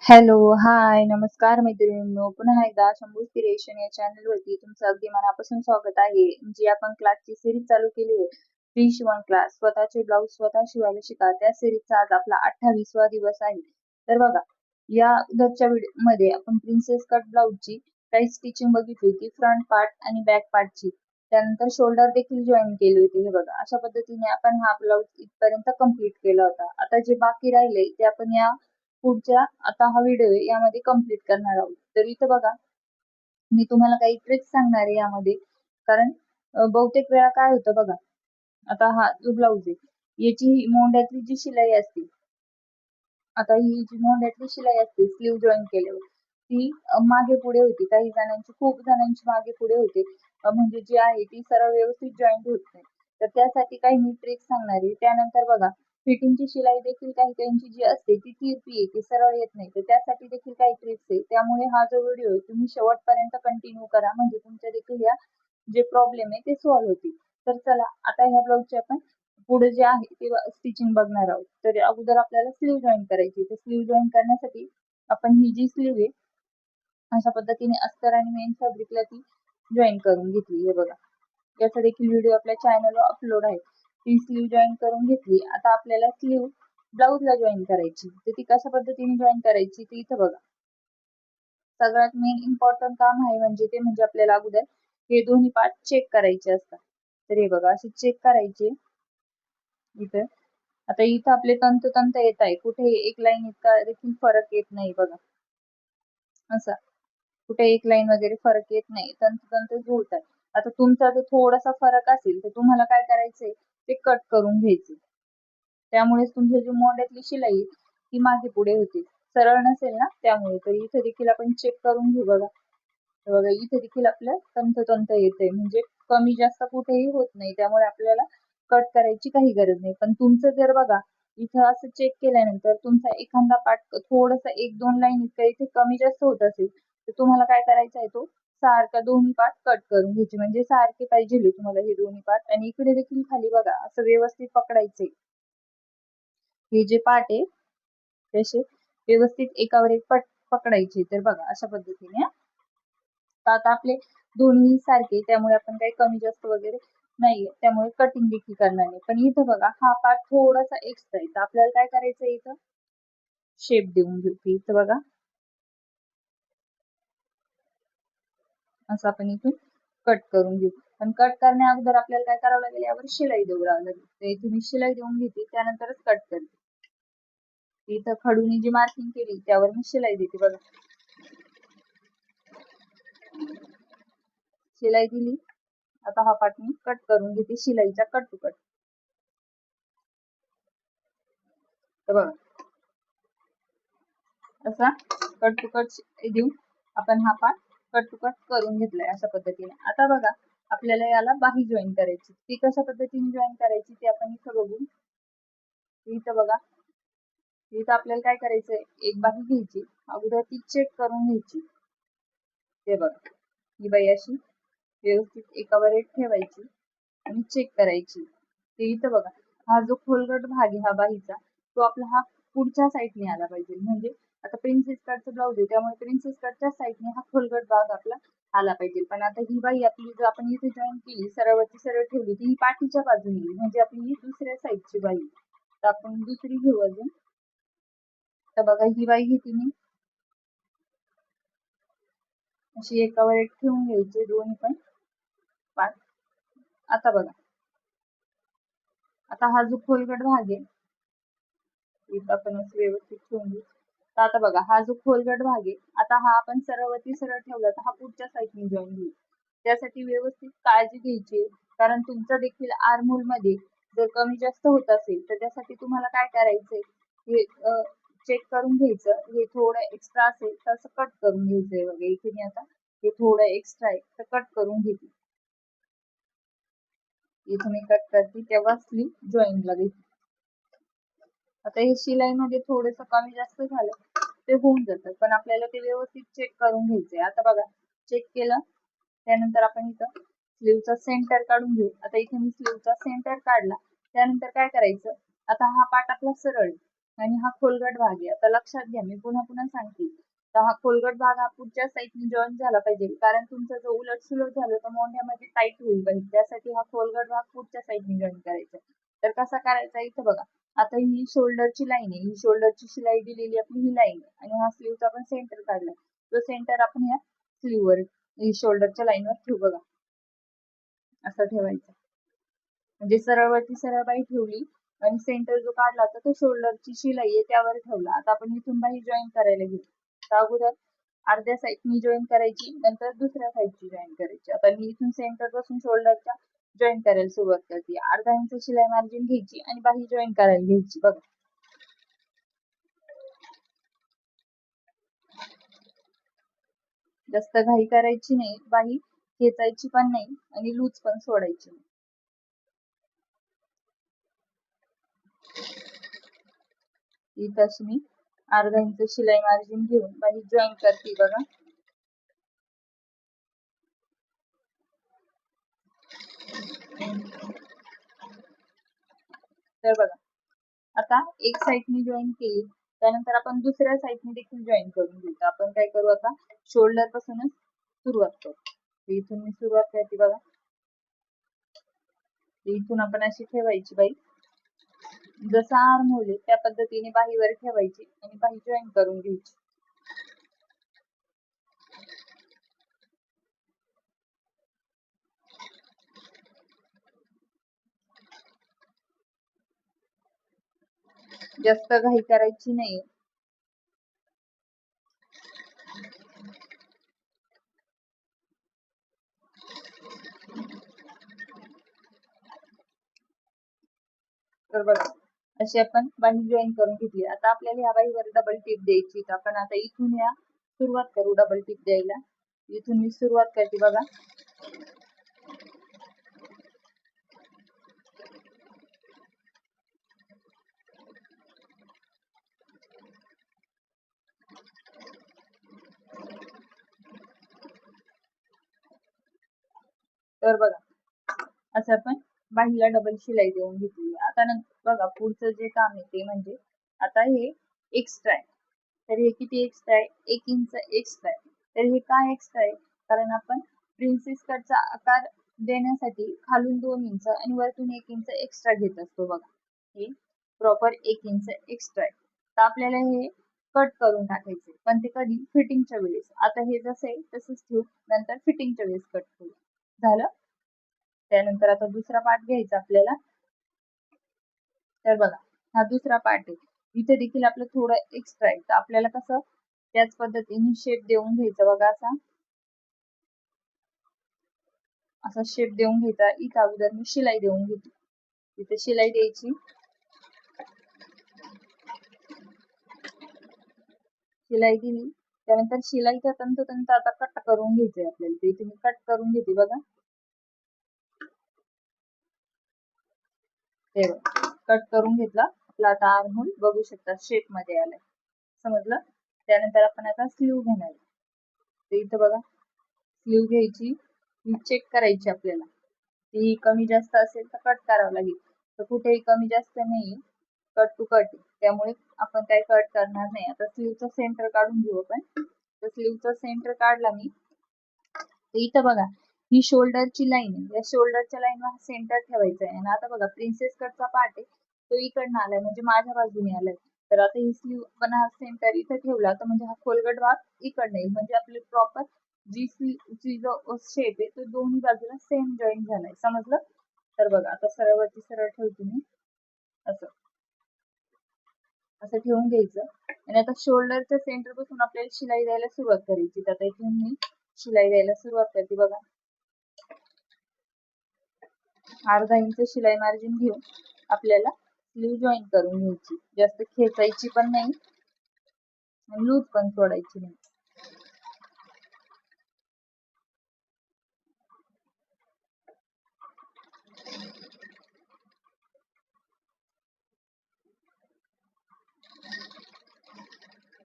Hello, हाय, नमस्कार मैत्रिणींनो. पुन्हा एकदा शंभूज क्रिएशन या चॅनलवरती तुमचं अगदी मनापासून स्वागत आहे. जी आपण क्लासची सिरीज चालू केली आहे, फ्री शिवण क्लास, स्वतःचे ब्लाऊज स्वतः शिवायला शिका. त्या सिरीजचा आज आपला 28वा दिवस आहे. तर बघा, या अगोदरच्या मध्ये आपण प्रिन्सेस कट ब्लाऊजची काही स्टिचिंग बघितली होती, फ्रंट पार्ट आणि बॅक पार्टची. त्यानंतर शोल्डर देखील जॉईन केले होते. हे बघा, अशा पद्धतीने आपण हा ब्लाऊज इथपर्यंत कम्प्लीट केला होता. आता जे बाकी राहिले ते आपण या पुढच्या आता हा व्हिडिओ आहे यामध्ये कम्प्लीट करणार आहोत. तर इथं बघा, मी तुम्हाला काही ट्रिक्स सांगणार आहे यामध्ये. कारण बहुतेक वेळा काय होतं बघा, आता हा जो ब्लाऊज आहे याची मोंड्यातली जी शिलाई असते, आता ही जी मोंड्यातली शिलाई असते स्लीव जॉईन केल्यावर ती मागे पुढे होती. काही जणांची, खूप जणांची मागे पुढे होते. म्हणजे जी आहे ती सरळ व्यवस्थित जॉईंट होत नाही. तर त्यासाठी काही मी ट्रिक्स सांगणार आहे. त्यानंतर बघा, फिटिंगची शिलाई देखील काही काहींची जी असते ती तिरपी येते, सरळ येत नाही. तर त्यासाठी देखील काही ट्रिक्स आहे. त्यामुळे हा जो व्हिडिओ आहे तुम्ही शेवटपर्यंत कंटिन्यू करा, म्हणजे तुमच्या देखील या जे प्रॉब्लेम आहे ते सॉल्व्ह होतील. तर चला, आता ह्या ब्लाऊजचे आपण पुढे जे आहे ते स्टिचिंग बघणार आहोत. तर अगोदर आपल्याला स्लीव जॉईन करायची. तर स्लीव जॉईन करण्यासाठी आपण ही जी स्लीव आहे अशा पद्धतीने अस्तर आणि मेन फॅब्रिकला ती जॉईन करून घेतली. हे बघा, याचा देखील व्हिडिओ आपल्या चॅनलवर अपलोड आहे. ती स्लीव जॉईन करून घेतली. आता आपल्याला स्लीव ब्लाऊजला जॉईन करायची. तर ती कशा पद्धतीने जॉईन करायची ते इथं बघा. सगळ्यात मेन इम्पॉर्टंट काम आहे म्हणजे आपल्याला अगोदर हे दोन्ही पार्ट चेक करायचे असतात. तर हे बघा, असे चेक करायचे इथं. आता इथं आपले तंतोतंत येत आहे, कुठे एक लाईन इतका देखील फरक येत नाही बघा. असा कुठे एक लाईन वगैरे फरक येत नाही, तंतोतंत जुळत आहे. आता तुमचा जर थोडासा फरक असेल तर तुम्हाला काय करायचंय, ते कट करून घ्यायचे. त्यामुळेच तुमची जी मोंड्यातली शिलाई आहे, ती मागे पुढे होते. सरळ नसेल ना त्यामुळे. तर इथे देखील आपण चेक करून घेऊ बघा. तर बघा, इथे देखील आपलं तंतोतंत येते, म्हणजे कमी जास्त कुठेही होत नाही. त्यामुळे आपल्याला कट करायची काही गरज नाही. पण तुमचं जर बघा, इथं असं चेक केल्यानंतर तुमचा एखादा पार्ट थोडासा एक दोन लाईन इतका इथे कमी जास्त होत असेल, तर तुम्हाला काय करायचा आहे, तो सारखा दोन्ही पार्ट कट करून घ्यायचे. म्हणजे सारखे पाहिजे तुम्हाला हे दोन्ही पार्ट. आणि इकडे देखील खाली बघा, असं व्यवस्थित पकडायचे. हे जे पार्ट आहे तसे व्यवस्थित एकावर एक पकडायचे. तर बघा, अशा पद्धतीने. तर आता आपले दोन्ही सारखे, त्यामुळे आपण काही कमी जास्त वगैरे नाहीये, त्यामुळे कटिंग देखील करणार नाही. पण इथं बघा, हा पार्ट थोडासा एक्स्ट्रा आहे. तर आपल्याला काय करायचं, इथं शेप देऊन घेऊ. इथं बघा, असं आपण इथून कट करून घेऊ. पण कट करण्या अगोदर आपल्याला काय करावं लागेल, यावर शिलाई देऊ लागेल. तर इथे मी शिलाई देऊन घेते, त्यानंतरच कट करते. इथं खडूनी जी मार्किंग केली त्यावर मी शिलाई देते बघा. शिलाई दिली. आता हा पार्ट मी कट करून घेते, शिलाईचा कट टू कट. तर बघा, असा कट टू कट देऊन आपण हा पार्ट कट टू कट करून घेतलाय अशा पद्धतीने. आता बघा, आपल्याला याला बाही जॉईन करायची. ती कशा पद्धतीने जॉईन करायची ते आपण इथं बघू. इथं बघा, इथं आपल्याला काय करायचंय, एक बाही घ्यायची, अगोदर ती चेक करून घ्यायची. ते बघा, ही बाई अशी व्यवस्थित एकावर एक ठेवायची आणि चेक करायची. ते इथं बघा, हा जो खोलगट भाग आहे हा बाहीचा, तो आपला हा पुढच्या साईडने आला पाहिजे. म्हणजे आता प्रिन्सेस कटचं ब्लाऊज आहे, त्यामुळे प्रिन्सेस कटच्या साईडने हा खोलगट भाग आपला आला पाहिजे. पण आता ही बाई आपली जर आपण इथे जॉईन केली, सरळवरती सरळ ठेवली, ती ही पाठीच्या बाजूने येईल, म्हणजे आपली ही दुसऱ्या साईडची बाई. तर आपण दुसरी घेऊ अजून. तर बघा, ही बाई घेते मी, अशी एकावर एक ठेवून घ्यायचे दोन्ही पण पार्ट. आता बघा, आता हा जो खोलगट भाग आहे इथं आपण असं व्यवस्थित ठेवून घेऊ. तर आता बघा, हा जो खोलगट भाग आहे, आता हा आपण सरळवरती सरळ ठेवला तर हा पुढच्या साईडने जॉईन होईल. त्यासाठी व्यवस्थित काळजी घ्यायची, कारण तुमचं देखील आर्महोल मध्ये जर कमी जास्त होत असेल तर त्यासाठी तुम्हाला काय करायचंय, हे चेक करून घ्यायचं. हे थोडं एक्स्ट्रा असेल तर असं कट करून घ्यायचंय बघा. इथे मी आता हे थोडं एक्स्ट्रा आहे तर कट करून घेते. इथे मी कट करते तेव्हा स्लीव जॉईन लागेल. आता हे शिलाई मध्ये थोडस कमी जास्त झालं ते होऊन जातं, पण आपल्याला ते व्यवस्थित चेक करून घ्यायचंय. आता बघा, चेक केलं त्यानंतर आपण इथं स्लीवचा सेंटर काढून घेऊ. आता इथे मी स्लीवचा सेंटर काढला, त्यानंतर काय करायचं, आता हा पार्ट आपला सरळ आहे, आणि हा खोलगट भाग आहे. आता लक्षात घ्या, मी पुन्हा पुन्हा सांगते. तर हा खोलगट भाग हा पुढच्या साईडने जॉईन झाला पाहिजे, कारण तुमचं जर उलट सुलट झालं तर मोंढ्यामध्ये टाईट होईल पाहिजे. त्यासाठी हा खोलगट भाग पुढच्या साईडने जॉईन करायचा. तर कसा करायचा इथं बघा. आता ही शोल्डरची लाईन आहे, ही शोल्डरची शिलाई दिलेली आपली ही लाईन आहे, आणि हा स्लीवचा आपण सेंटर काढला. तो सेंटर आपण ह्या स्लीववर, ही शोल्डरच्या लाईनवर ठेवू बघा. असं ठेवायचं, म्हणजे सरळवरती सरळ बाई ठेवली आणि सेंटर जो काढला होता तो शोल्डरची शिलाई आहे त्यावर ठेवला. आता आपण इथून बाही जॉईन करायला घेऊ. तर अगोदर अर्ध्या साईडनी जॉईन करायची, नंतर दुसऱ्या साईडची जॉईन करायची. आता मी इथून सेंटर पासून शोल्डरच्या जॉईन करायला सुरुवात करते. अर्धा इंच शिलाई मार्जिन घ्यायची आणि बाही जॉईन करायला घ्यायची बघा. जास्त घाई करायची नाही, बाही खेचायची पण नाही आणि लूज पण सोडायची नाही. इथंच मी अर्धा इंच शिलाई मार्जिन घेऊन बाही जॉईन करते बघा. तर बघा, आता एक साईडनी जॉईन केली, त्यानंतर आपण दुसऱ्या साईडनी देखील जॉईन करून घेऊ. आपण काय करू, आता शोल्डर पासूनच सुरुवात करू. इथून मी सुरुवात करते बघा. इथून आपण अशी ठेवायची बाई, जसा आर्म होईल त्या पद्धतीने बाहीवर ठेवायची आणि बाही जॉईन करून घ्यायची. जास्त घाई करायची नाही. तर बघा, अशी आपण बाही जॉईन करून घेतली. आता आपल्याला ह्या बाहीवर डबल टिप द्यायची. तर आपण आता इथून या सुरुवात करू डबल टिप द्यायला. इथून मी सुरुवात करते बघा. तर बघा, असं आपण बाहीला डबल शिलाई देऊन घेतली. आता नंतर बघा, पुढचं जे काम आहे ते म्हणजे आता हे एक्स्ट्रा आहे. तर हे किती एक्स्ट्रा आहे, 1 इंच एक्स्ट्रा आहे. तर हे काय एक्स्ट्रा आहे, कारण आपण प्रिन्सेस कटचा आकार देण्यासाठी खालून 2 इंच आणि वरतून 1 इंच एक्स्ट्रा घेत असतो बघा. हे प्रॉपर 1 इंच एक्स्ट्रा आहे. तर आपल्याला हे कट करून टाकायचे, पण ते कधी, फिटिंगच्या वेळेस. आता हे जसं आहे तसंच ठेवू, नंतर फिटिंगच्या वेळेस कट करू. झालं. त्यानंतर आता दुसरा पार्ट घ्यायचा आपल्याला. तर बघा, हा दुसरा पार्ट आहे. इथे देखील आपलं थोडं एक्स्ट्रा आहे. तर आपल्याला कसं त्याच पद्धतीने शेप देऊन घ्यायचा बघा. असा शेप देऊन घ्यायचा. इथं अगोदर मी शिलाई देऊन घेते. इथे शिलाई द्यायची, शिलाई दिली. त्यानंतर शिलाईचा तंतोतंत आता कट करून घ्यायचंय आपल्याला. ते इथे मी कट करून घेते बघा. हे कट करून घेतला. आपला आता आर्म होल बघू शकता शेप मध्ये आलाय. समजलं. त्यानंतर आपण आता स्लीव घेणार. तर इथं बघा, स्लीव घ्यायची, चेक करायची आपल्याला. ती कमी जास्त असेल तर कट करावं लागेल. तर कुठेही कमी जास्त नाही, कट टू कट, त्यामुळे आपण काही कट करणार नाही. आता स्लीवचा सेंटर काढून घेऊ आपण. तर स्लीवचा सेंटर काढला मी. तर इथं बघा, ही शोल्डरची लाईन आहे. या शोल्डरच्या लाईन वर सेंटर ठेवायचा आहे. आणि आता बघा, प्रिन्सेस कटचा पार्ट आहे तो इकडनं आलाय, म्हणजे माझ्या बाजूने आलाय. तर आता ही स्लीव पण हा सेंटर इथं ठेवला तर म्हणजे हा खोलगट भाग इकडनं येईल, म्हणजे आपले प्रॉपर जी जो शेप आहे तो दोन्ही बाजूला सेम जॉईन झालाय. समजलं. तर बघा, आता सरळवरती सरळ ठेवते मी. असं असं ठेवून घ्यायचं. आणि आता शोल्डरच्या सेंटर पासून आपल्याला शिलाई द्यायला सुरुवात करायची. आता इथून मी शिलाई द्यायला सुरुवात करते बघा. अर्धा इंच शिलाई मार्जिन घेऊन आपल्याला स्लीव जॉईन करून घ्यायची. जास्त खेचायची पण नाही, लूज पण सोडायची नाही.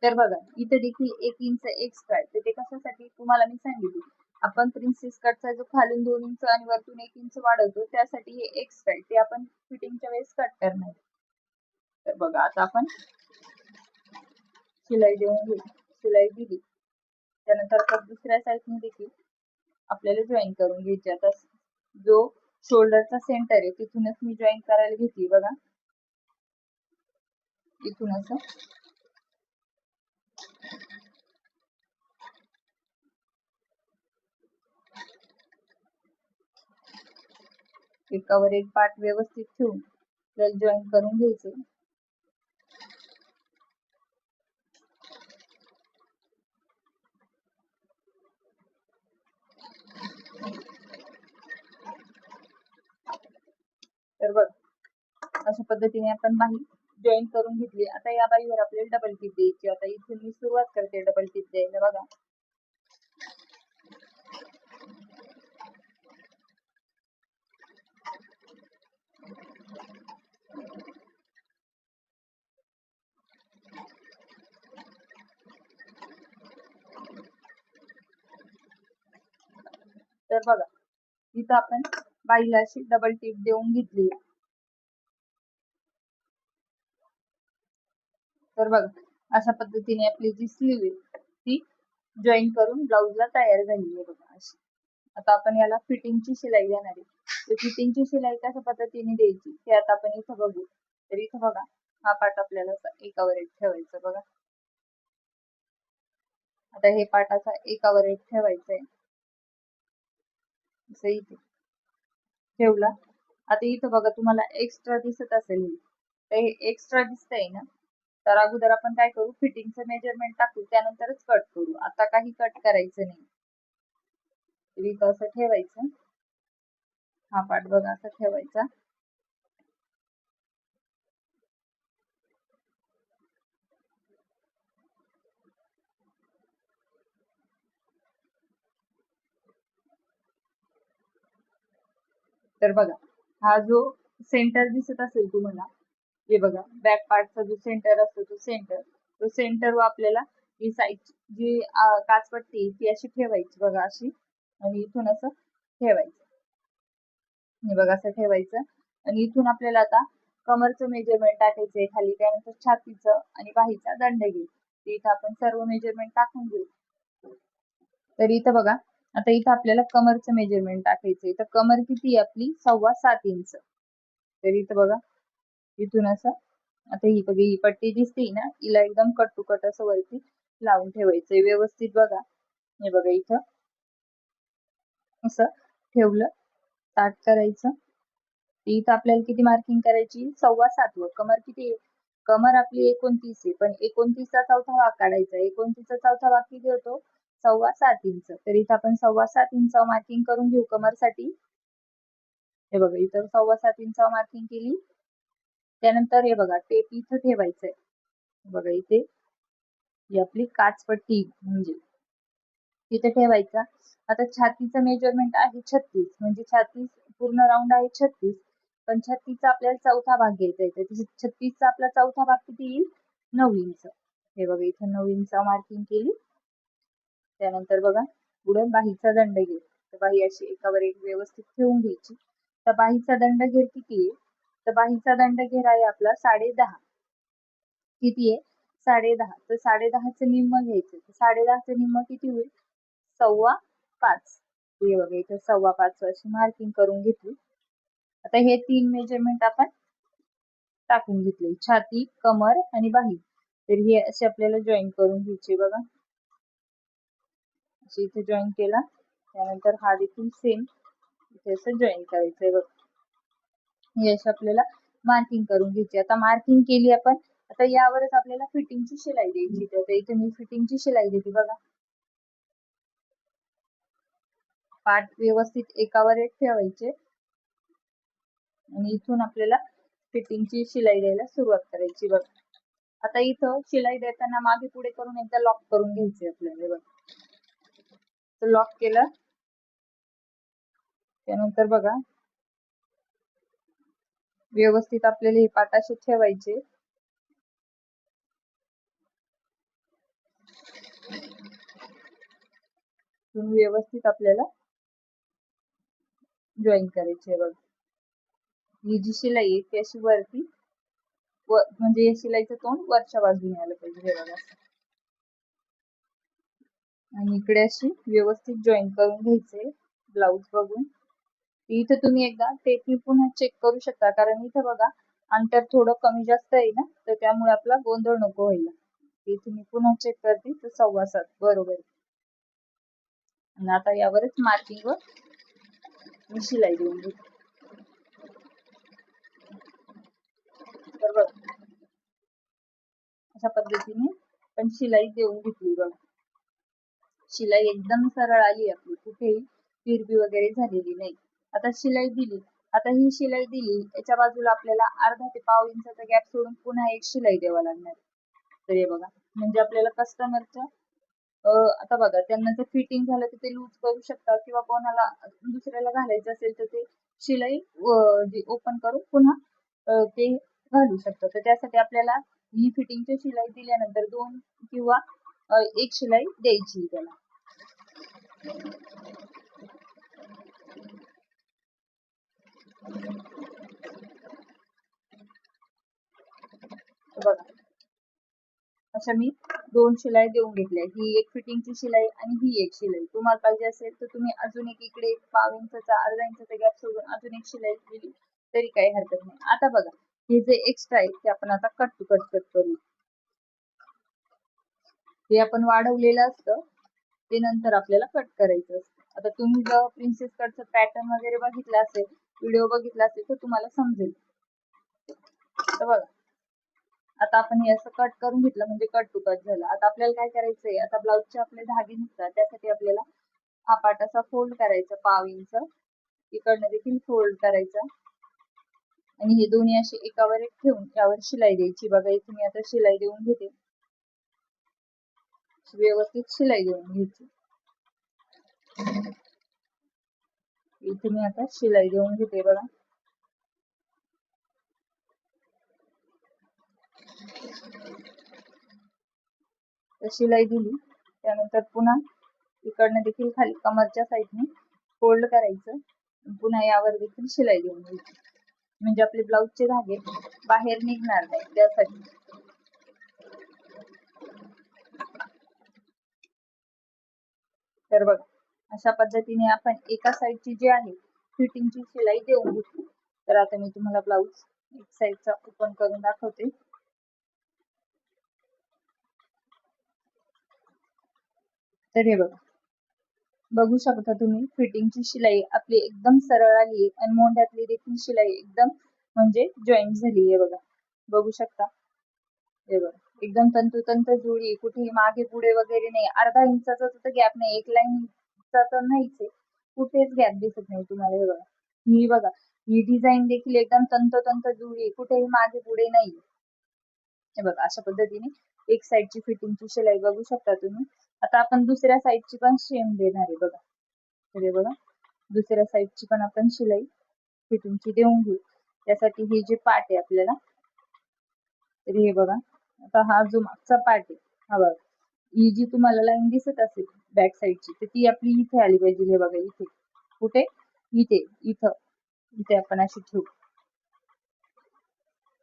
तर बघा, इथे देखील 1 इंच एक्स्ट्रा आहे. तर ते कशासाठी तुम्हाला मी सांगितले. आपण प्रिन्सेस कटचा जो खालून 2 इंच आणि वरतून 1 इंच वाढवतो त्यासाठी हे एक्स्ट्रा आहे. ते आपण फिटिंगच्या वेळेस कट करणार. तर बघा, आता आपण शिलाई शिलाई दिली. त्यानंतर आता दुसऱ्या साईडने देखील आपल्याला जॉईन करून घ्यायची. आता जो शोल्डरचा सेंटर आहे तिथूनच मी जॉईन करायला घेतली बघा. इथून असं एकावर एक पार्ट व्यवस्थित ठेवून त्याला जॉईन करून घ्यायचे. तर बघ अशा पद्धतीने आपण बाही जॉईन करून घेतली. आता या बाहीवर आपल्याला डबल टिप द्यायची. आता इथून मी सुरुवात करते डबल टिप द्यायला बघा. तर बघा इथं आपण बाईला अशी डबल टिप देऊन घेतली. तर बघा अशा पद्धतीने आपली जी स्लीव आहे ती जॉईन करून ब्लाउजला तयार झाली आहे बघा अशी. आता आपण याला फिटिंगची शिलाई देणार आहे. तर फिटिंगची शिलाई कशा पद्धतीने द्यायची ते आता आपण इथं बघू. तर इथं बघा हा पार्ट आपल्याला एकावर एक ठेवायचा बघा. आता हे पार्ट असा एकावर एक ठेवायचं आहे. असं इथे ठेवला. आता इथं बघा तुम्हाला एक्स्ट्रा दिसत असेल तर हे एक्स्ट्रा दिसतंय ना, तर अगोदर आपण काय करू फिटिंगचं मेजरमेंट टाकू त्यानंतरच कट करू. आता काही कट करायचं नाही. इथं असं ठेवायचं. हा पार्ट बघा असा ठेवायचा. तर बघा हा जो सेंटर दिसत असेल तुम्हाला, हे बघा बॅक पार्टचा जो सेंटर असतो तो सेंटर आपल्याला ही साईड जी काचपट्टी ती अशी ठेवायची बघा अशी, आणि इथून असं ठेवायचं. हे बघा असं ठेवायचं. आणि इथून आपल्याला आता कमरचं मेजरमेंट टाकायचंय खाली, त्यानंतर छातीचं आणि बाहीचा दंड घेऊ. इथं आपण सर्व मेजरमेंट टाकून घेऊ. तर इथं बघा आता इथं आपल्याला कमरचं मेजरमेंट टाकायचंय. तर कमर किती आहे आपली 7.25 इंच. तर इथं बघा इथून असं आता ही बघा ही पट्टी दिसते ना, हिला एकदम कट टू कट असं वरती लावून ठेवायचंय व्यवस्थित बघा. हे बघा इथं असं ठेवलं, स्टार्ट करायचं. इथं आपल्याला किती मार्किंग करायची 7.25 वर. कमर किती आहे, कमर आपली 29 आहे, पण 29चा चौथा भाग काढायचा. 29चा चौथा भाग किती होतो 7.25 इंच. तर इथं आपण 7.25 इंच मार्किंग करून घेऊ कमरसाठी. हे बघा इथं 7.25 इंच मार्किंग केली. त्यानंतर हे बघा टेप इथं ठेवायचंय बघा. इथे ही आपली काचपट्टी म्हणजे तिथे ठेवायचा. आता छातीचं मेजरमेंट आहे 36, म्हणजे छाती पूर्ण राऊंड आहे 36, पण 36चा आपल्याला चौथा भाग घ्यायचा आहे. 36चा आपला चौथा भाग किती येईल 9 इंच. हे बघा इथं 9 इंच मार्किंग केली. त्यानंतर बघा पुढे बाहीचा दंड घेऊ. तर बाही अशी एकावर एक व्यवस्थित ठेवून घ्यायची. तर बाहीचा दंड घेर किती आहे, तर बाहीचा दंड घेर आहे आपला 10.5. किती आहे 10.5. तर 10.5चं निम्म घ्यायचं. तर 10.5चं निम्म किती होईल 5.25. हे बघा इथं 5.25 अशी मार्किंग करून घेतली. आता हे 3 मेजरमेंट आपण टाकून घेतले, छाती कमर आणि बाही. तर हे असे आपल्याला जॉईन करून घ्यायचे बघा. अशी इथे जॉईन केला. त्यानंतर हा देखील सेम इथे असं जॉईन करायचंय बघ. हे असं आपल्याला मार्किंग करून घ्यायची. आता मार्किंग केली आपण, आता यावरच आपल्याला फिटिंगची शिलाई द्यायची. तर इथे मी फिटिंगची शिलाई देते बघा. पार्ट व्यवस्थित एकावर एक ठेवायचे आणि इथून आपल्याला फिटिंगची शिलाई द्यायला सुरुवात करायची बघ. आता इथं शिलाई देताना मागे पुढे करून एकदा लॉक करून घ्यायचे आपल्याला बघ. तर लॉक केलं त्यानंतर बघा व्यवस्थित आपल्याला हे पार्ट असे ठेवायचे. व्यवस्थित आपल्याला जॉईन करायचे बघ. ही जी शिलाई आहे ती अशी वरती म्हणजे शिलाईचं तोंड वरच्या बाजूने आलं पाहिजे. हे बघा आणि इकडे अशी व्यवस्थित जॉईन करून घ्यायचे ब्लाऊज बघून. इथं तुम्ही एकदा टेपनी पुन्हा चेक करू शकता, कारण इथं बघा अंतर थोडं कमी जास्त आहे ना, तर त्यामुळे आपला गोंधळ नको व्हायला. इथे मी पुन्हा चेक करते तर 7.25 बरोबर आहे. आणि आता यावरच मार्किंग वर मी शिलाई देऊन घेते. तर बघ अशा पद्धतीने पण शिलाई देऊन घेतली बघा. शिलाई एकदम सरळ आली आपली, कुठेही तिरबी वगैरे झालेली नाही. आता शिलाई दिली, आता ही शिलाई दिली याच्या बाजूला आपल्याला अर्धा ते पाव इंचाचा गॅप सोडून पुन्हा एक शिलाई द्यावा लागणार. तर हे बघा, म्हणजे आपल्याला कस्टमरच्या आता बघा त्यांना जर फिटिंग झालं तर ते लूज करू शकतात, किंवा कोणाला दुसऱ्याला घालायचं असेल तर ते शिलाई ओपन करून पुन्हा ते घालू शकतात. तर त्यासाठी आपल्याला ही फिटिंगची शिलाई दिल्यानंतर 2 किंवा 1 शिलाई द्यायची त्याला. बघा अशा मी 2 शिलाई देऊन घेतल्या, ही एक फिटिंगची शिलाई आणि ही एक शिलाई. तुम्हाला पाहिजे असेल तर तुम्ही अजून एक इकडे पाव इंचाचा अर्धा इंचाचा गॅप सोडून अजून एक शिलाई दिली तरी काही हरकत नाही. आता बघा हे जे एक्स्ट्रा आहे ते आपण आता कट टू कट करू. हे आपण वाढवलेलं असतं ते नंतर आपल्याला कट करायचं असतं. आता तुम्ही जर प्रिन्सेस कटचं पॅटर्न वगैरे बघितलं असेल, व्हिडिओ बघितला असेल तर तुम्हाला समजेल. तर बघा आता आपण हे असं कट करून घेतलं म्हणजे कट टू कट झालं. आता आपल्याला काय करायचंय, आता ब्लाऊजचे आपले धागे निघतात, त्यासाठी आपल्याला हा पार्ट असा फोल्ड करायचा पाव इंच, इकडनं देखील फोल्ड करायचा आणि हे दोन्ही असे एकावर एक ठेवून त्यावर शिलाई द्यायची. बघा इथे मी आता शिलाई देऊन घेते, व्यवस्थित शिलाई देऊन घ्यायची. इथे मी आता शिलाई देऊन घेते बघा. तर शिलाई दिली त्यानंतर पुन्हा इकडनं देखील खाली कमरच्या साईडने फोल्ड करायचं, पुन्हा यावर देखील शिलाई देऊन घ्यायची, म्हणजे आपले ब्लाऊजचे धागे बाहेर निघणार नाही त्यासाठी. तर बघा अशा पद्धतीने आपण एका साईडची जी आहे फिटिंगची शिलाई देऊन घेतली. तर आता मी तुम्हाला ब्लाऊज एक साईडचा ओपन करून दाखवते. तर हे बघा, बघू शकता तुम्ही फिटिंगची शिलाई आपली एकदम सरळ आली आहे आणि मोंढ्यातली देखील शिलाई एकदम म्हणजे जॉईंट झाली आहे बघा. बघू शकता हे बघा एकदम तंतोतंत जुळी, कुठेही मागे पुढे वगैरे नाही. अर्धा इंचाचा तर गॅप नाही, एक लाईनचा तर नाहीच आहे, कुठेच गॅप दिसत नाही तुम्हाला. हे बघा ही बघा ही डिझाईन देखील एकदम तंतोतंत जुळी, कुठेही मागे पुढे नाही. हे बघा अशा पद्धतीने एक साईडची फिटिंगची शिलाई बघू शकता तुम्ही. आता आपण दुसऱ्या साईडची पण सेम देणार आहे बघा. तर हे बघा दुसऱ्या साईडची पण आपण शिलाई फिटिंगची देऊन घेऊ. त्यासाठी हे जे पार्ट आहे आपल्याला, तर हे बघा आता हा जो मागचा पार्ट आहे हा बघा, ही जी तुम्हाला लाईन दिसत असेल बॅक साईडची तर ती आपली इथे आली पाहिजे. हे बघा इथे, कुठे इथे, इथं इथे आपण अशी ठेवू.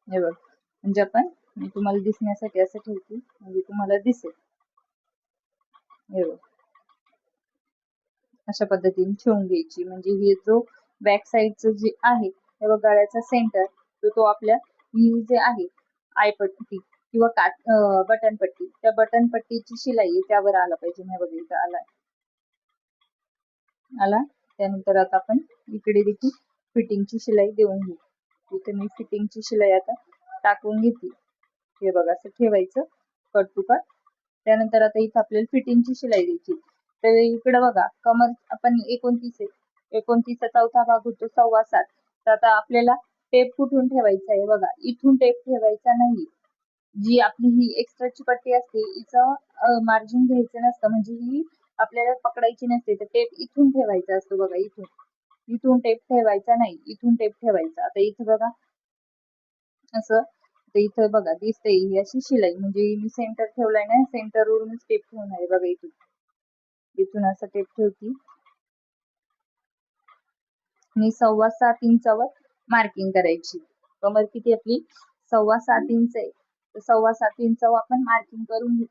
हे बघ म्हणजे आपण, मी तुम्हाला दिसण्यासाठी असं ठेवते म्हणजे तुम्हाला दिसेल. हे बघ अशा पद्धतीने ठेवून घ्यायची, म्हणजे हे जो बॅक साईडचं जे आहे हे बघ गळ्याचा सेंटर तो आपल्या ही जे आहे आयपट्टी किंवा बटन पट्टी, त्या बटन पट्टीची शिलाई त्यावर आला पाहिजे. हे बघा इथं आला. त्यानंतर आता आपण इकडे देखील फिटिंगची शिलाई देऊन घेऊ. इथे मी फिटिंगची शिलाई आता टाकून घेतली. हे बघा असं ठेवायचं कट टू कट. त्यानंतर आता इथं आपल्याला फिटिंगची शिलाई द्यायची. तर इकडे बघा कमर आपण 29 आहे, 29चा चौथा भाग होतो 7.25. तर आता आपल्याला टेप कुठून ठेवायचा आहे बघा, इथून टेप ठेवायचा नाही. जी आपली ही एक्स्ट्राची पट्टी असते हिचं मार्जिन घ्यायचं नसतं, म्हणजे ही आपल्याला पकडायची नसते. तर टेप इथून ठेवायचा असतो बघा, इथून इथून टेप ठेवायचा नाही, इथून टेप ठेवायचा. आता इथं बघा असं, तर इथं बघा दिसते ही अशी शिलाई, म्हणजे मी सेंटर ठेवलाय ना, सेंटर वरून टेप ठेवून आहे बघा. इथून इथून असं टेप ठेवती आणि 7.25 इंचावर मार्किंग करायची. कमर किती आपली 7.25 इंच आहे, तर 7.25 इंचावर आपण मार्किंग करून घेऊ.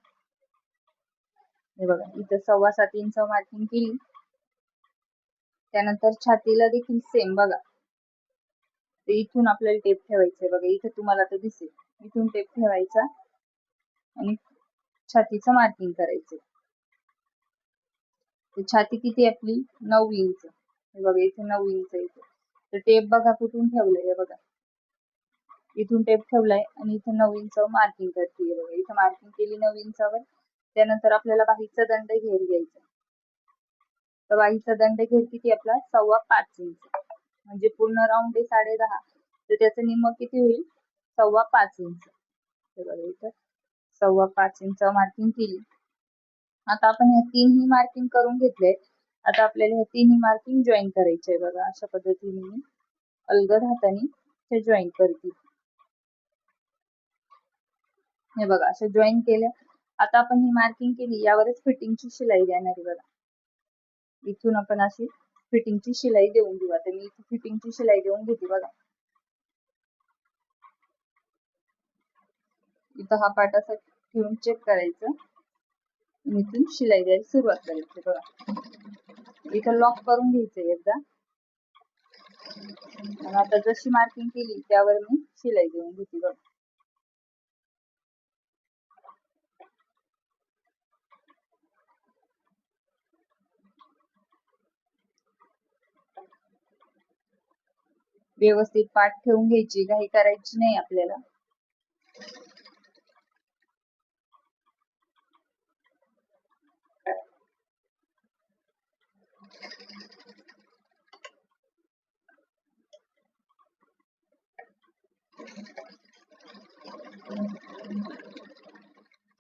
हे बघा इथं 7.25 इंच मार्किंग केली. त्यानंतर छातीला देखील सेम बघा, ते इथून आपल्याला टेप ठेवायचंय बघा, इथे तुम्हाला तर दिसेल, इथून टेप ठेवायचा आणि छातीचं मार्किंग करायचं. छाती किती आपली 9 इंच, हे बघा इथे 9 इंच येते. तर टेप बघा कुठून ठेवलंय, हे बघा इथून टेप ठेवलाय आणि इथे 9 इंच मार्किंग करते बघा, इथे मार्किंग केली 9 इंचावर. त्यानंतर आपल्याला बाहीचा दंड घेर घ्यायचा. तर बाहीचा दंड घेर किती आपला 5.25 इंच, म्हणजे पूर्ण राऊंड आहे 10.5, तर त्याचं निम्म किती होईल 5.25 इंच. हे बघा इथं 5.25 इंच मार्किंग केली. आता आपण ह्या तीनही मार्किंग करून घेतले. आता आपल्याला ह्या तीनही मार्किंग जॉईन करायचे बघा, अशा पद्धतीने मी अलगद हाताने हे जॉईन करते. हे बघा असं जॉईन केलं. आता आपण ही मार्किंग केली, यावरच फिटिंगची शिलाई देणार आहे बघा. इथून आपण अशी फिटिंगची शिलाई देऊन देऊ. आता मी इथे फिटिंगची शिलाई देऊन घेते बघा. इथं हा पार्ट असा ठेवून चेक करायचं, इथून शिलाई द्यायला सुरुवात करायची बघा. इथं लॉक करून घ्यायचं एकदा. आणि आता जशी मार्किंग केली त्यावर मी शिलाई देऊन घेते बघा. व्यवस्थित पाठ ठेवून घ्यायची, घाई करायची नाही आपल्याला.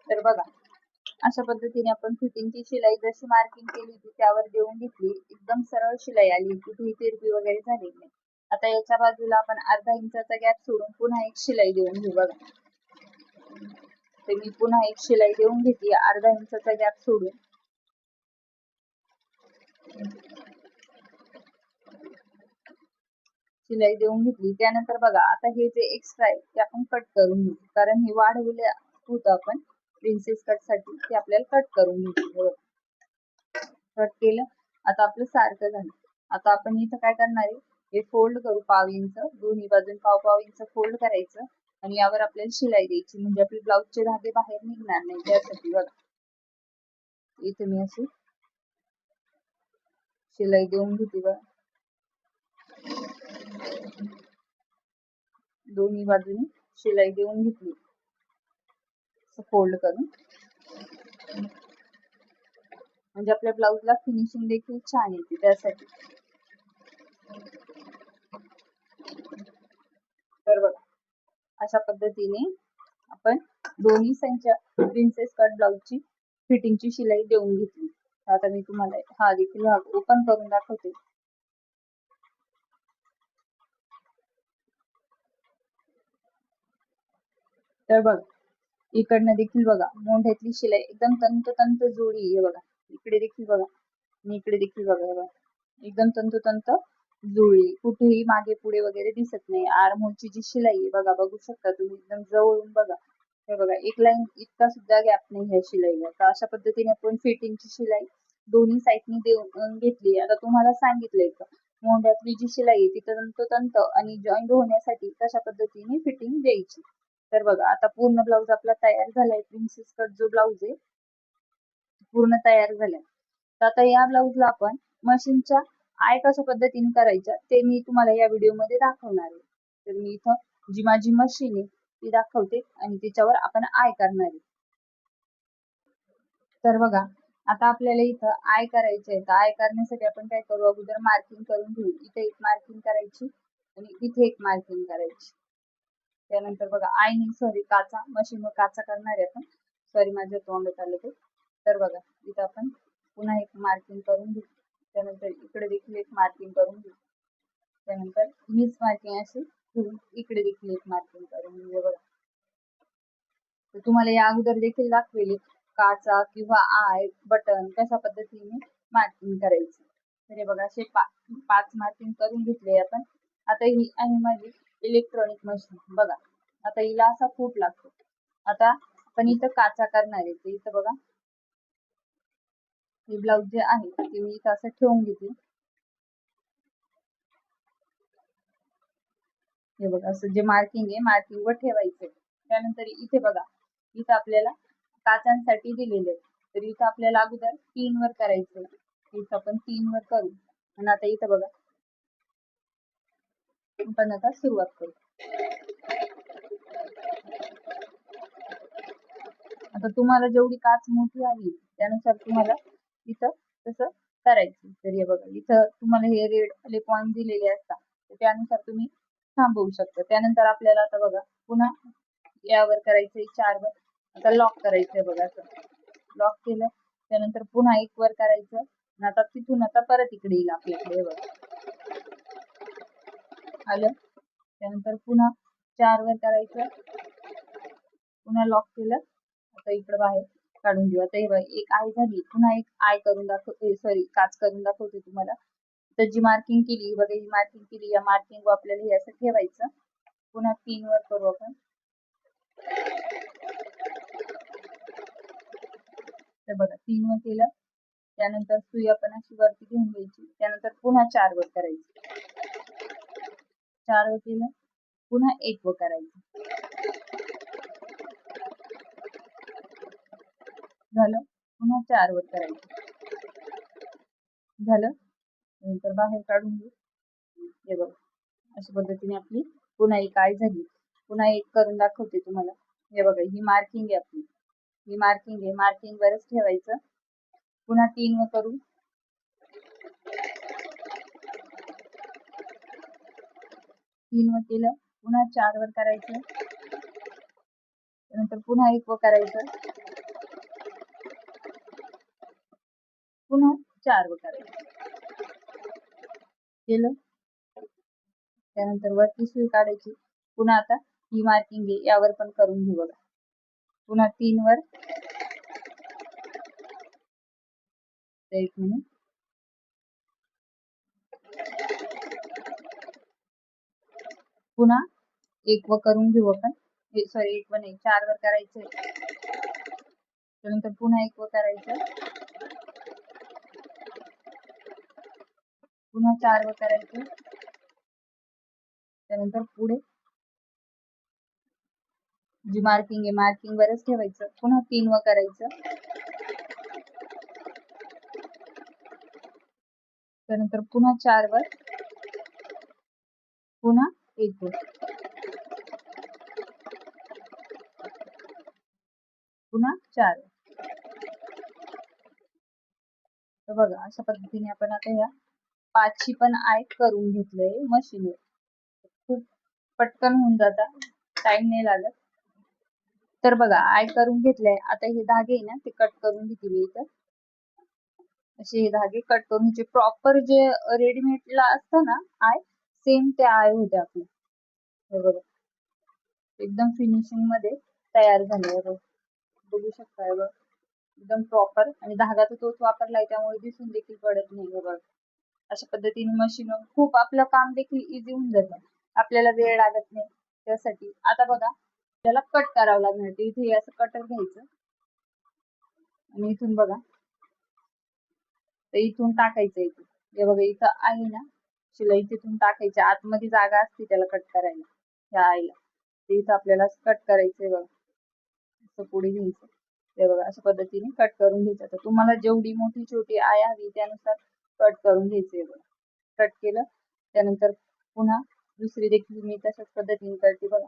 तर बघा अशा पद्धतीने आपण फिटिंगची शिलाई जशी मार्किंग केली होती त्यावर देऊन घेतली. एकदम सरळ शिलाई आली, कुठेही तिरपी वगैरे झाली नाही. आता याच्या बाजूला आपण अर्धा इंचाचा गॅप सोडून पुन्हा एक शिलाई देऊन घेऊ बघा. तर मी पुन्हा एक शिलाई देऊन घेते अर्धा इंचाचा गॅप सोडून. शिलाई देऊन घेतली. त्यानंतर बघा आता हे जे एक्स्ट्रा आहे ते आपण कट करून घेऊ, कारण हे वाढवले होतं आपण प्रिन्सेस कट साठी, ते आपल्याला कट करून घ्यायचं. कट केलं. आता आपलं सारखं झालं. आता आपण इथं काय करणार आहे, हे फोल्ड करू 1/2 इंच, दोन्ही बाजून 1/2 इंच फोल्ड करायचं आणि यावर आपल्याला शिलाई द्यायची, म्हणजे आपले ब्लाउजचे धागे बाहेर निघणार नाही. त्यासाठी बघा इथे मी अशी शिलाई देऊन घेते बघा, दोन्ही बाजूनी शिलाई देऊन घेतली फोल्ड करून, म्हणजे आपल्या ब्लाउजला फिनिशिंग देखील छान येते त्यासाठी. तर बघा अशा पद्धतीने आपण दोन्ही संच प्रिन्सेस कट ब्लाउजची फिटिंगची शिलाई देऊन घेतली. आता मी तुम्हाला हा देखील भाग ओपन करून दाखवते. तर बघा इकडनं देखील बघा मोंढ्यातली शिलाई एकदम तंतोतंत जोडी आहे बघा. इकडे देखील बघा आणि इकडे देखील बघा, एकदम तंतोतंत जुळली, कुठेही मागे पुढे वगैरे दिसत नाही. आर्महोलची जी शिलाई आहे बघा, बघू शकता तुम्ही एकदम जवळून बघा. हे बघा एक लाईन इतका सुद्धा गॅप नाही ह्या शिलाईला. तर अशा पद्धतीने आपण फिटिंगची शिलाई दोन्ही साईडनी देऊन घेतली. आता तुम्हाला सांगितलंय का मोंढ्यातली जी शिलाई आहे ती तंतोतंत आणि जॉईंट होण्यासाठी कशा पद्धतीने फिटिंग द्यायची. तर बघा आता पूर्ण ब्लाऊज आपला तयार झालाय. प्रिन्सेस कट जो ब्लाऊज आहे पूर्ण तयार झालाय. तर आता या ब्लाऊजला आपण मशीनच्या आय कशा पद्धतीने करायच्या ते मी तुम्हाला या व्हिडिओ मध्ये दाखवणार आहे. तर मी इथं जी माझी मशीन आहे ती दाखवते आणि त्याच्यावर आपण आय करणार आहे. तर बघा आता आपल्याला इथं आय करायचे आहे. तर आय करण्यासाठी आपण काय करू, अगोदर मार्किंग करून घेऊ. इथे एक मार्किंग करायची आणि इथे एक मार्किंग करायची. त्यानंतर बघा आय नाही सॉरी काचा, मशीनवर काचा करणार आहे आपण, सॉरी माझ्या तोंडात आलं ते. तर बघा इथं आपण पुन्हा एक मार्किंग करून घेऊ. त्यानंतर इकडे देखील एक मार्किंग करून घेऊ. त्यानंतर हीच मार्किंग अशी घेऊन इकडे देखील एक मार्किंग करून घेऊ बघा. तर तुम्हाला या अगोदर देखील दाखवेल काचा किंवा आय बटन कशा पद्धतीने मार्किंग करायची. तर हे बघा असे 5 मार्किंग करून घेतले आपण. आता ही आहे माझी इलेक्ट्रॉनिक मशीन बघा. आता हिला असा फूट लागतो. आता आपण इथं काचा करणार आहे. इथं बघा हे ब्लाउज जे आहे ते मी इथं असं ठेवून घेते. हे बघा असं जे मार्किंग आहे मार्किंग वर ठेवायचं. त्यानंतर इथे बघा, इथं आपल्याला काचांसाठी दिलेले आहे, तर इथं आपल्याला अगोदर 3 वर करायचं. इथं आपण 3 वर करू. आणि आता इथं बघा, आपण आता सुरुवात करू. आता तुम्हाला जेवढी काच मोठी हवी त्यानुसार तुम्हाला इथं तसं करायचं. तर हे बघा, इथं तुम्हाला हे रेड वाले पॉइंट दिलेले असतात, तर त्यानुसार तुम्ही थांबवू शकता. त्यानंतर आपल्याला आता बघा पुन्हा यावर करायचंय 4 वर. आता लॉक करायचंय बघा, असं लॉक केलं. त्यानंतर पुन्हा 1 वर करायचं. आणि आता तिथून आता परत इकडे येईल आपल्याकडे. हे बघा आलं. त्यानंतर पुन्हा 4 वर करायचं, पुन्हा लॉक केलं. आता इकडे बाहेर काढून घेऊ. आता हे बघा, एक आय झाली. पुन्हा एक आय करून दाखवते, सॉरी काच करून दाखवते तुम्हाला. तर जी मार्किंग केली बघा, ही मार्किंग केली, या मार्किंग आपल्याला हे असं ठेवायचं. पुन्हा 3 वर करू आपण. तर बघा 3 वर केलं. त्यानंतर सुई आपण अशी वरती घेऊन घ्यायची. त्यानंतर पुन्हा 4 वर करायची. 4 वर केलं, पुन्हा 1 वर करायचं. झालं. पुन्हा 4 वर करायचं. झालं. नंतर बाहेर काढून घेऊ. हे बघा, अशा पद्धतीने आपली पुन्हा एक आय झाली. पुन्हा एक करून दाखवते तुम्हाला. हे बघा, ही मार्किंग आहे आपली. ही मार्किंग आहे, मार्किंग वरच ठेवायचं. पुन्हा 3 वर करू. 3 वर केलं, पुन्हा 4 वर करायचं. नंतर पुन्हा 1 वर करायचं. पुन्हा 4 वर करायचं. केलं. त्यानंतर वरती सुई काढायची. पुन्हा आता ही मार्किंग आहे, यावर पण करून घेऊ बघा. पुन्हा 3 वर. 1 मिनिट. पुन्हा 1 वर करून घेऊ आपण. सॉरी 1 वर नाही, 4 वर करायचंय. त्यानंतर पुन्हा 1 वर करायचं. पुन्हा 4 वर करायचं. त्यानंतर पुढे जी मार्किंग आहे मार्किंग वरच ठेवायचं. पुन्हा 3 वर करायचं. त्यानंतर पुन्हा 4 वर. पुन्हा 1 वर. पुन्हा 4 वर. तर बघा, अशा पद्धतीने आपण आता ह्या 5 ची पण आय करून घेतलंय मशीनवर. खूप पटकन होऊन जातात, टाइम नाही लागत. तर बघा, आय करून घेतलंय. आता हे धागे आहे ना, ते कट करून घेते मी इथं. असे हे धागे कट करून घ्यायचे. प्रॉपर जे रेडीमेडला असतं ना आय, सेम ते आय होते आपले. हे बघा, एकदम फिनिशिंग मध्ये तयार झाले. बघू शकता, हे बघा एकदम प्रॉपर. आणि धागा तर तोच वापरलाय, त्यामुळे दिसून देखील पडत नाही. हे बघा, अशा पद्धतीने मशीन खूप आपलं काम देखील इझी होऊन जातं. आपल्याला वेळ लागत नाही त्यासाठी. आता बघा, त्याला कट करावं लागणार. ते इथे असं कटर घ्यायचं आणि इथून बघा, तर इथून टाकायचं. इथून हे बघा, इथं आहे ना शिलाई, तिथून टाकायची. आतमध्ये जागा असते त्याला कट करायला, ह्या आईला. ते इथं आपल्याला कट करायचंय बघा. असं पुढे घ्यायचं. ते बघा, अशा पद्धतीने कट करून घ्यायचं. तर तुम्हाला जेवढी मोठी छोटी आय हवी त्यानुसार कट करून घ्यायचंय बघा. कट केलं. त्यानंतर पुन्हा दुसरी देखील मी तशाच पद्धतीने करते बघा.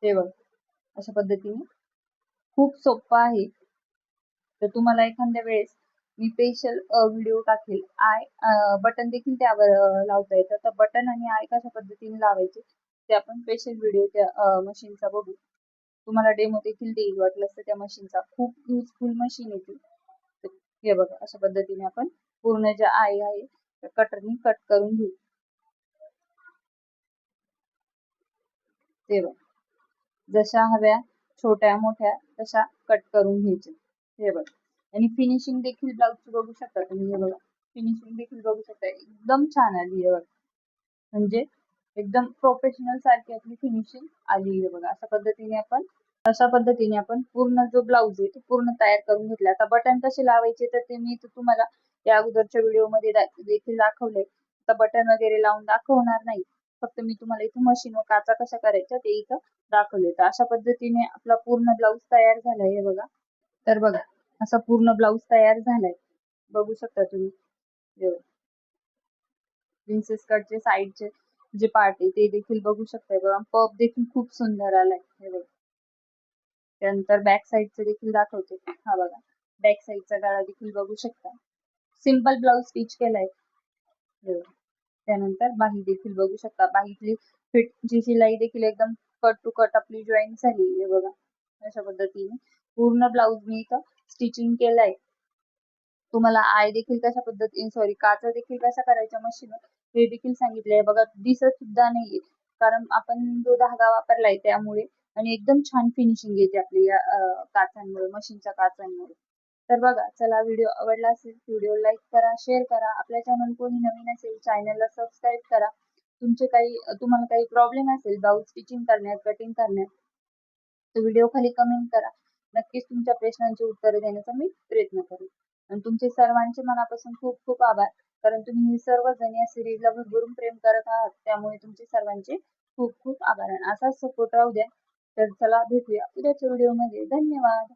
ते बघा, अशा पद्धतीने खूप सोपं आहे. तर तुम्हाला एखाद्या वेळेस मी स्पेशल व्हिडिओ टाकेल. आय बटन देखील त्यावर लावता येतं. तर बटन आणि आय कशा पद्धतीने लावायचे ते आपण स्पेशल व्हिडिओ त्या मशीनचा बघू. तुम्हाला डेमो देखील देईल वाटलंच तर त्या मशीनचा. खूप युजफुल मशीन आहे ती. हे बघा, अशा पद्धतीने आपण पूर्ण ज्या आय आहे त्या कटरनी कट करून घेऊ. ते बघा, जशा हव्या छोट्या मोठ्या तशा कट करून घ्यायचे. हे बघा, आणि फिनिशिंग देखील ब्लाउजची बघू शकता तुम्ही. हे बघा, फिनिशिंग देखील बघू शकता, एकदम छान आली आहे बघा. म्हणजे एकदम प्रोफेशनल सारखी आपली फिनिशिंग आली आहे बघा. अशा पद्धतीने आपण अशा पद्धतीने आपण पूर्ण जो ब्लाऊज आहे तो पूर्ण तयार करून घेतला. आता बटन कसे लावायचे तर ते मी तुम्हाला या अगोदरच्या व्हिडिओ मध्ये देखील दाखवले. आता बटन वगैरे लावून दाखवणार नाही, फक्त मी तुम्हाला इथे मशीन व काचा कशा करायच्या ते इथं दाखवले. तर अशा पद्धतीने आपला पूर्ण ब्लाऊज तयार झालाय हे बघा. तर बघा असा पूर्ण ब्लाऊज तयार झालाय, बघू शकता तुम्ही. प्रिन्सेस कटचे साईडचे जे पार्ट आहे ते देखील बघू शकताय बघा. पफ देखील खूप सुंदर आलाय हे बघा. त्यानंतर बॅक साईडचे देखील दाखवते. हा बघा, बॅक साईडचा गळा देखील बघू शकता. सिंपल ब्लाऊज स्टिच केलाय. त्यानंतर बाही देखील बघू शकता. बाहीतली फिटची शिलाई देखील एकदम कट टू कट आपली जॉईन झाली आहे बघा. अशा पद्धतीने पूर्ण ब्लाऊज मी इथं स्टिचिंग केलाय. तुम्हाला आय देखील कशा पद्धतीने सॉरी काचा देखील कसा करायच्या मशीन हे देखील सांगितलंय बघा. दिसत सुद्धा नाहीये कारण आपण जो धागा वापरलाय त्यामुळे, आणि एकदम छान फिनिशिंग येते आपली या काचांमुळे, मशीनच्या काचांमुळे. तर बघा, चला व्हिडिओ आवडला असेल व्हिडिओ लाईक करा, शेअर करा. आपल्या चॅनल कोणी नवीन असेल चॅनलला सबस्क्राईब करा. तुम्हाला काही प्रॉब्लेम असेल ब्लाऊज स्टिचिंग करण्यात, कटिंग करण्यात, तर व्हिडिओ खाली कमेंट करा. नक्कीच तुमच्या प्रश्नांची उत्तरे देण्याचा मी प्रयत्न करेन. आणि तुमचे सर्वांचे मनापासून खूप खूप आभार, कारण तुम्ही सर्वजण या सिरीजला भरभरून प्रेम करत आहात. त्यामुळे तुमचे सर्वांचे खूप खूप आभार आणि असाच सपोर्ट राहू द्या. तर चला भेटूया उद्याच्या व्हिडिओमध्ये. धन्यवाद.